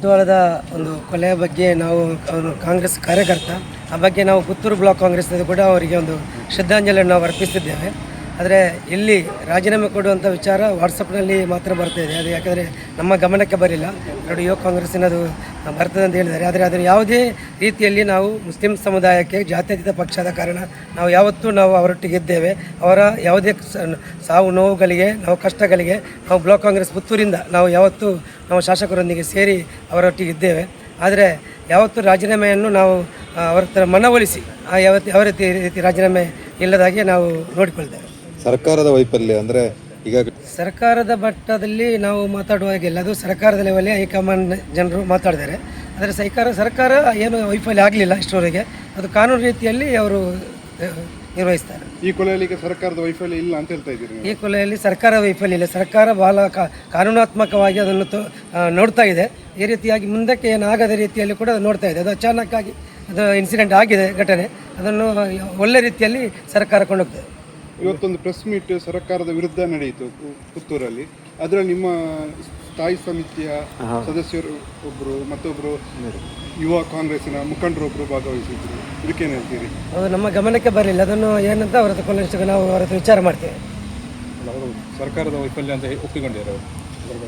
ಬಂಟ್ವಾಳದ ಒಂದು ಕೊಲೆಯ ಬಗ್ಗೆ ನಾವು ಅವನು ಕಾಂಗ್ರೆಸ್ ಕಾರ್ಯಕರ್ತ, ಆ ಬಗ್ಗೆ ನಾವು ಪುತ್ತೂರು ಬ್ಲಾಕ್ ಕಾಂಗ್ರೆಸ್ನದು ಕೂಡ ಅವರಿಗೆ ಒಂದು ಶ್ರದ್ಧಾಂಜಲಿಯನ್ನು ನಾವು ಅರ್ಪಿಸಿದ್ದೇವೆ. ಆದರೆ ಇಲ್ಲಿ ರಾಜೀನಾಮೆ ಕೊಡುವಂಥ ವಿಚಾರ ವಾಟ್ಸಪ್ನಲ್ಲಿ ಮಾತ್ರ ಬರ್ತಾಯಿದೆ. ಅದು ಯಾಕಂದರೆ ನಮ್ಮ ಗಮನಕ್ಕೆ ಬರಲಿಲ್ಲ. ಎರಡು ಯುವ ಕಾಂಗ್ರೆಸ್ಸಿನದು ಬರ್ತದೆ ಅಂತ ಹೇಳಿದ್ದಾರೆ. ಆದರೆ ಅದನ್ನು ಯಾವುದೇ ರೀತಿಯಲ್ಲಿ ನಾವು ಮುಸ್ಲಿಂ ಸಮುದಾಯಕ್ಕೆ ಜಾತ್ಯತೀತ ಪಕ್ಷದ ಕಾರಣ ನಾವು ಅವರೊಟ್ಟಿಗೆ ಇದ್ದೇವೆ. ಅವರ ಯಾವುದೇ ಸಾವು ನೋವುಗಳಿಗೆ, ನಾವು ಕಷ್ಟಗಳಿಗೆ ನಾವು ಬ್ಲಾಕ್ ಕಾಂಗ್ರೆಸ್ ಪುತ್ತೂರಿಂದ ನಾವು ಶಾಸಕರೊಂದಿಗೆ ಸೇರಿ ಅವರೊಟ್ಟಿಗೆ ಇದ್ದೇವೆ. ಆದರೆ ಯಾವತ್ತೂ ರಾಜೀನಾಮೆಯನ್ನು ನಾವು ಅವರ ಥರ ಮನವೊಲಿಸಿ ಯಾವ ರೀತಿ ರಾಜೀನಾಮೆ ಇಲ್ಲದಾಗೆ ನಾವು ನೋಡಿಕೊಳ್ತೇವೆ. ಸರ್ಕಾರದ ವೈಫಲ್ಯ ಅಂದರೆ ಈಗ ಸರ್ಕಾರದ ಮಟ್ಟದಲ್ಲಿ ನಾವು ಮಾತಾಡುವಾಗಿಲ್ಲ, ಅದು ಸರ್ಕಾರದ ಲೆವೆಲೇ ಹೈಕಮಾಂಡ್ ಜನರು ಮಾತಾಡಿದ್ದಾರೆ. ಆದರೆ ಸರ್ಕಾರ ಏನು ವೈಫಲ್ಯ ಆಗಲಿಲ್ಲ ಇಷ್ಟರವರೆಗೆ, ಅದು ಕಾನೂನು ರೀತಿಯಲ್ಲಿ ಅವರು ನಿರ್ವಹಿಸ್ತಾರೆ. ಈ ಕೊಲೆಯಲ್ಲಿ ಸರ್ಕಾರದ ವೈಫಲ್ಯ ಇಲ್ಲ ಅಂತ ಹೇಳ್ತಾ ಇದ್ದೀರಿ? ಈ ಕೊಲೆಯಲ್ಲಿ ಸರ್ಕಾರ ವೈಫಲ್ಯ ಇಲ್ಲ, ಸರ್ಕಾರ ಬಹಳ ಕಾನೂನಾತ್ಮಕವಾಗಿ ಅದನ್ನು ನೋಡ್ತಾ ಇದೆ. ಈ ರೀತಿಯಾಗಿ ಮುಂದಕ್ಕೆ ಏನಾಗದ ರೀತಿಯಲ್ಲಿ ಕೂಡ ನೋಡ್ತಾ ಇದೆ. ಅದು ಅಚಾನಕ್ಕಾಗಿ ಅದು ಇನ್ಸಿಡೆಂಟ್ ಆಗಿದೆ, ಘಟನೆ, ಅದನ್ನು ಒಳ್ಳೆ ರೀತಿಯಲ್ಲಿ ಸರ್ಕಾರ ಕೊಂಡೋಗ್ತದೆ. ಇವತ್ತೊಂದು ಪ್ರೆಸ್ ಮೀಟ್ ಸರ್ಕಾರದ ವಿರುದ್ಧ ನಡೆಯಿತು ಪುತ್ತೂರಲ್ಲಿ. ಅದರಲ್ಲಿ ನಿಮ್ಮ ಸ್ಥಾಯಿ ಸಮಿತಿಯ ಸದಸ್ಯರು ಒಬ್ಬರು ಮತ್ತೊಬ್ಬರು ಯುವ ಕಾಂಗ್ರೆಸ್ಸಿನ ಮುಖಂಡರೊಬ್ಬರು ಭಾಗವಹಿಸಿದ್ರು. ಇದಕ್ಕೇನು ಹೇಳ್ತೀರಿ? ಅದು ನಮ್ಮ ಗಮನಕ್ಕೆ ಬರಲಿಲ್ಲ. ಅದನ್ನು ಏನಂತ ಅವರ ನಾವು ಅವರ ಹತ್ರ ವಿಚಾರ ಮಾಡ್ತೇವೆ. ಅವರು ಸರ್ಕಾರದ ವೈಫಲ್ಯ ಅಂತ ಒಪ್ಪಿಕೊಂಡಿದ್ದಾರೆ.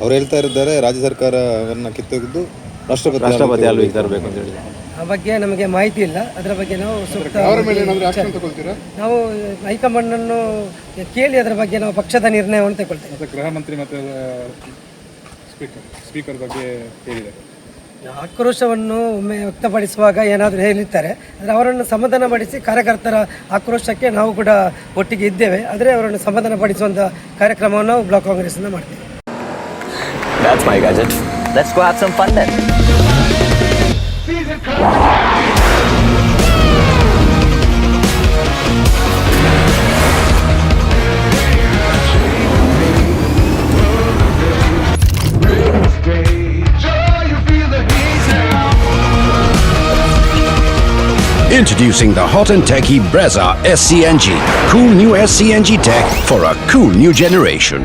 ಅವ್ರು ಹೇಳ್ತಾ ಇದ್ದಾರೆ ರಾಜ್ಯ ಸರ್ಕಾರವನ್ನು ಕಿತ್ತೊಗೆದು ರಾಷ್ಟ್ರಪತಿ ಆಳ್ವಿಕೆ ತರಬೇಕು ಅಂತ ಹೇಳಿ. ಆ ಬಗ್ಗೆ ನಮಗೆ ಮಾಹಿತಿ ಇಲ್ಲ. ಅದರ ಬಗ್ಗೆ ನಾವು ನಾವು ಹೈಕಮಾಂಡನ್ನು ಕೇಳಿ ಅದರ ಬಗ್ಗೆ ನಾವು ಪಕ್ಷದ ನಿರ್ಣಯವನ್ನು ತಗೊಳ್ತೇವೆ. ಗೃಹ ಮಂತ್ರಿ ಮತ್ತು ಸ್ಪೀಕರ್ ಬಗ್ಗೆ ಹೇಳಿದ್ದಾರೆ. ಆಕ್ರೋಶವನ್ನು ಒಮ್ಮೆ ವ್ಯಕ್ತಪಡಿಸುವಾಗ ಏನಾದರೂ ಹೇಳಿರ್ತಾರೆ, ಆದರೆ ಅವರನ್ನು ಸಮಾಧಾನಪಡಿಸಿ ಕಾರ್ಯಕರ್ತರ ಆಕ್ರೋಶಕ್ಕೆ ನಾವು ಕೂಡ ಒಟ್ಟಿಗೆ ಇದ್ದೇವೆ. ಆದರೆ ಅವರನ್ನು ಸಮಾಧಾನಪಡಿಸುವಂಥ ಕಾರ್ಯಕ್ರಮವನ್ನು ನಾವು ಬ್ಲಾಕ್ ಕಾಂಗ್ರೆಸ್ಸಿಂದ ಮಾಡ್ತೇವೆ. That's my gadget. Let's go have some fun then. Introducing the hot and techy Brezza SCNG. Cool new SCNG tech for a cool new generation.